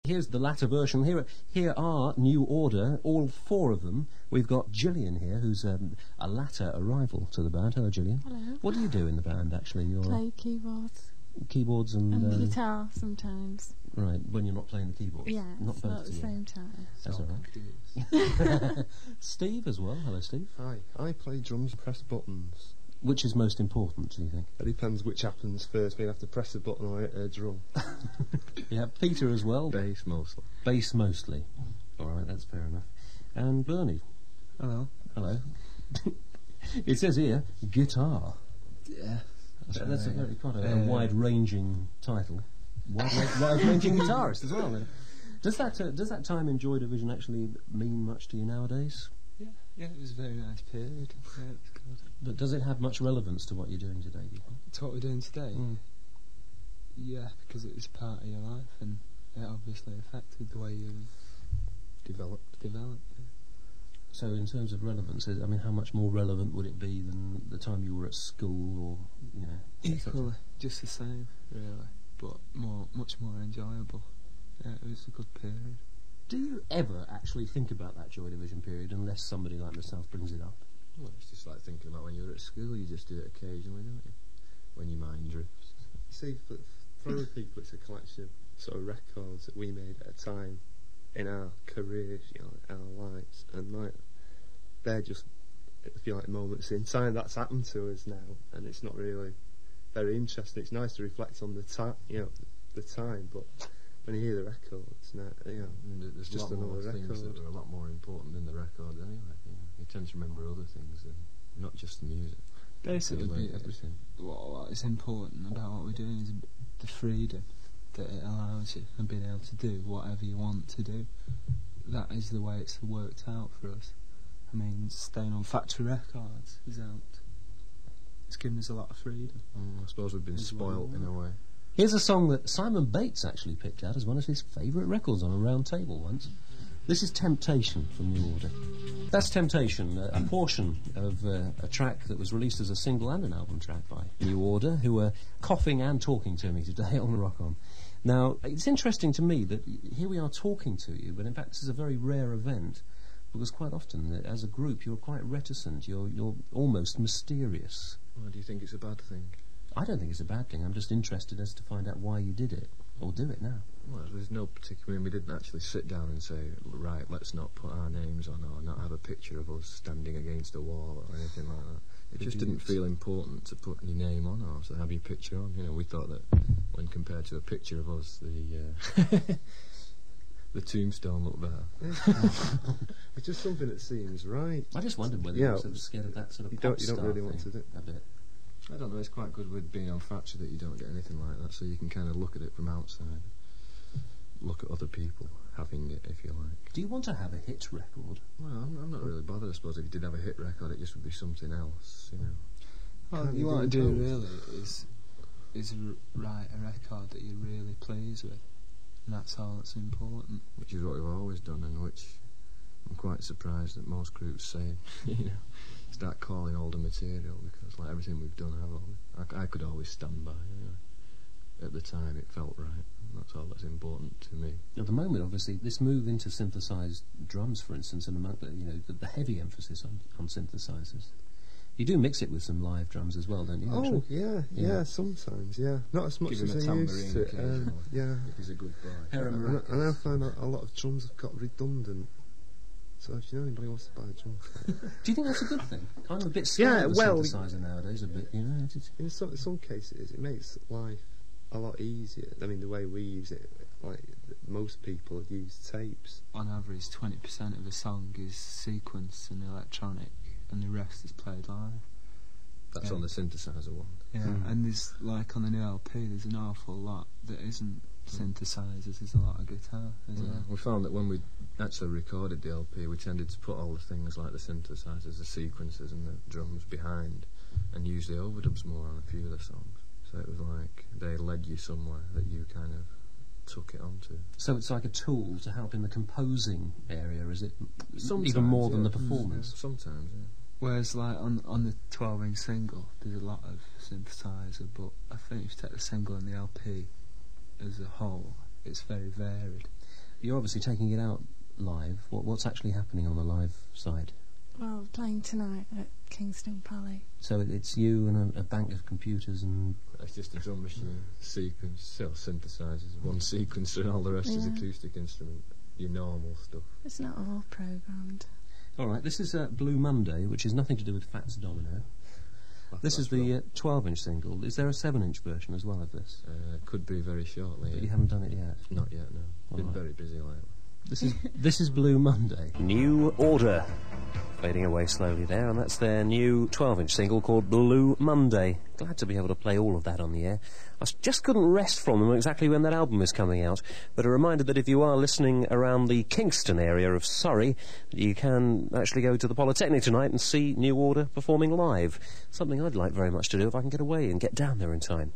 Here's the latter version. Here are New Order, all four of them. We've got Gillian here, who's a latter arrival to the band. Hello, Gillian. Hello. What do you do in the band, actually? Play keyboards. Keyboards and guitar sometimes. Right, when you're not playing the keyboards. Yeah, not both at the same time. That's all right. Steve as well. Hello, Steve. Hi. I play drums, press buttons. Which is most important, do you think? It depends which happens first. We have to press a button or hit a drum. Yeah, Peter as well. Bass mostly. Bass mostly. All right, that's fair enough. And Bernie. Hello. Hello. It says here, guitar. Yeah. That's quite a wide-ranging title. Wide-ranging guitarist as well. Does that time in Joy Division actually mean much to you nowadays? Yeah, it was a very nice period. Yeah, it was good. But does it have much relevance to what you're doing today, do you think? To what we're doing today? Yeah, because it was part of your life, and it obviously affected the way you developed. Yeah. So in terms of relevance, I mean, how much more relevant would it be than the time you were at school, or, you know? Equally, just the same, really, but much more enjoyable. Yeah, it was a good period. Do you ever actually think about that Joy Division period unless somebody like myself brings it up? Well, it's just like thinking about when you were at school. You just do it occasionally, don't you? When your mind drifts. See, for other people, it's a collection of sort of records that we made at a time in our careers, you know, our lives, and like they're just, I feel like, moments in time that's happened to us now, and it's not really very interesting. It's nice to reflect on the time, you know, the time, but when you hear the records, now, you know, there's just a lot more another things record. that are a lot more important than the record anyway. You tend to remember other things, and not just the music. Basically, everything. What is important about what we're doing is the freedom that it allows you, and being able to do whatever you want to do. That is the way it's worked out for us. I mean, staying on Factory Records has helped. It's given us a lot of freedom. I suppose we've been spoilt in a way. Here's a song that Simon Bates actually picked out as one of his favourite records on a round table once. This is Temptation from New Order. That's Temptation, a portion of a track that was released as a single and an album track by New Order, who are coughing and talking to me today on Rock On. Now, it's interesting to me that here we are talking to you, but in fact this is a very rare event, because quite often, as a group, you're quite reticent, you're almost mysterious. Well, do you think it's a bad thing? I don't think it's a bad thing. I'm just interested as to find out why you did it, or do it now. Well, there's no particular... I mean, we didn't actually sit down and say, right, let's not put our names on, or not have a picture of us standing against a wall, or anything like that. It just didn't feel important to put your name on, or to have your picture on. You know, we thought that when compared to a picture of us, the tombstone looked better. It's just something that seems right. I just wondered whether you were sort of scared of that sort of you pop don't really want to do a bit. I don't know, it's quite good with being on Factory that you don't get anything like that, so you can kind of look at it from outside, look at other people having it, if you like. Do you want to have a hit record? Well, I'm not really bothered, I suppose. If you did have a hit record, it just would be something else, you know. What you want to do, really, is write a record that you're really pleased with, and that's all that's important. Which is what we've always done, and which I'm quite surprised that most groups say, you know, start calling older material, because like everything we've done, I could always stand by. You know. At the time, it felt right. And that's all that's important to me. At the moment, obviously, this move into synthesised drums, for instance, and the heavy emphasis on synthesizers. You do mix it with some live drums as well, don't you? Oh, yeah, sometimes, yeah. Not as much Give as I him a used to. tambourine Yeah. If he's a good boy. And I now find that a lot of drums have got redundant. So if you know anybody wants to buy a drum set. Do you think that's a good thing? I'm a bit scared of the synthesizer nowadays, a bit, you know. In some cases, it makes life a lot easier. I mean, the way we use it, like most people use tapes. On average, 20% of a song is sequenced and electronic, and the rest is played live. That's on the synthesizer one. Yeah, and there's, like on the new LP, there's an awful lot that isn't synthesizers. There's a lot of guitar as well. We found that when we actually recorded the LP, we tended to put all the things like the synthesizers, the sequences and the drums behind, and use the overdubs more on a few of the songs. So it was like they led you somewhere that you kind of took it onto. So it's like a tool to help in the composing area, is it? Sometimes, even more than the performance? Yeah, sometimes, yeah. Whereas, like, on the 12-inch single, there's a lot of synthesizer, but I think if you take the single and the LP as a whole, it's very varied. You're obviously taking it out live. What's actually happening on the live side? Well, we're playing tonight at Kingston Palais. So it's you and a bank of computers and... It's just a drum machine, sequence, synthesizers, one sequencer, and all the rest is Yeah. acoustic instrument. Your normal stuff. It's not all programmed. All right, this is Blue Monday, which is nothing to do with Fats Domino. This is the 12-inch single. Is there a 7-inch version as well of this? Could be very shortly. But you haven't done it yet. Not yet, no. All Been right. very busy lately. This is Blue Monday. New Order. Fading away slowly there, and that's their new 12-inch single called Blue Monday. Glad to be able to play all of that on the air. Just couldn't rest from them exactly when that album is coming out, but a reminder that if you are listening around the Kingston area of Surrey, you can actually go to the Polytechnic tonight and see New Order performing live. Something I'd like very much to do if I can get away and get down there in time.